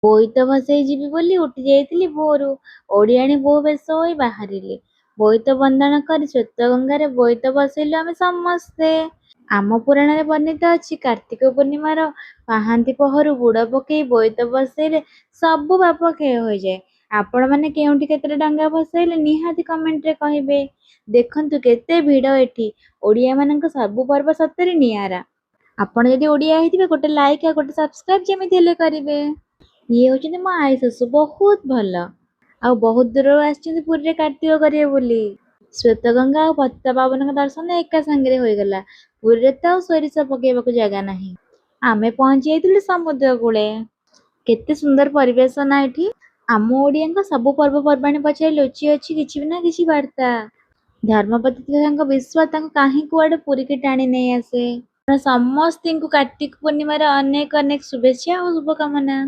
ବୋଇତ ଭସେଇ ଯିବି ବୋଲି ଉଠି ଯାଇଥିଲି ଭୋରୁ। ଓଡିଆଣୀ ବୋହୂ ବେଶ ହୋଇ ବାହାରିଲି। ବୋଇତ ବନ୍ଦାଣ କରି ଶ୍ଵେତଗଙ୍ଗାରେ ବୋଇତ ବସେଇଲୁ ଆମେ ସମସ୍ତେ। ଆମ ପୁରାଣରେ ବର୍ଣ୍ଣିତ ଅଛି, କାର୍ତ୍ତିକ ପୂର୍ଣ୍ଣିମାର ପାହାନ୍ତି ପହରୁ ବୁଡ଼ ପକେଇ ବୋଇତ ବସେଇଲେ ସବୁ ପାପ କ୍ଷୟ ହୋଇଯାଏ। ଆପଣମାନେ କେଉଁଠି କେତେଟା ଡଙ୍ଗା ଭସେଇଲେ ନିହାତି କମେଣ୍ଟରେ କହିବେ। ଦେଖନ୍ତୁ କେତେ ଭିଡ଼ ଏଠି। ଓଡ଼ିଆମାନଙ୍କ ସବୁ ପର୍ବ ସତରେ ନିଆରା। ଆପଣ ଯଦି ଓଡ଼ିଆ ହେଇଥିବେ ଗୋଟେ ଲାଇକ୍ ଆଉ ଗୋଟେ ସବସ୍କ୍ରାଇବ୍ ଯେମିତି ହେଲେ କରିବେ। ଇଏ ହଉଛନ୍ତି ମୋ ଆଈ ଶାଶୁ, ବହୁତ ଭଲ। ଆଉ ବହୁତ ଦୂରରୁ ଆସିଛନ୍ତି ପୁରୀରେ କାର୍ତ୍ତିକ କରିବେ ବୋଲି। ଶ୍ଵେତଗଙ୍ଗା ଆଉ ପତିତପାବନଙ୍କ ଦର୍ଶନ ଏକା ସାଙ୍ଗରେ ହୋଇଗଲା। ପୁରୀରେ ତ ଆଉ ସୋରିଷ ପକେଇବାକୁ ଜାଗା ନାହିଁ। ଆମେ ପହଞ୍ଚି ଯାଇଥିଲୁ ସମୁଦ୍ର କୂଳେ। କେତେ ସୁନ୍ଦର ପରିବେଶ ନା ଏଠି। ଆମ ଓଡ଼ିଆଙ୍କ ସବୁ ପର୍ବପର୍ବାଣୀ ପଛରେ ଲୁଚି ଅଛି କିଛି ନା କିଛି ବାର୍ତ୍ତା। ଧର୍ମପତି ତାଙ୍କ ବିଶ୍ୱାସ ତାଙ୍କୁ କାହିଁ କୁଆଡ଼େ ପୁରୀକି ଟାଣି ନେଇ ଆସେ। ସମସ୍ତଙ୍କୁ କାର୍ତ୍ତିକ ପୂର୍ଣ୍ଣିମାର ଅନେକ ଅନେକ ଶୁଭେଚ୍ଛା ଆଉ ଶୁଭକାମନା।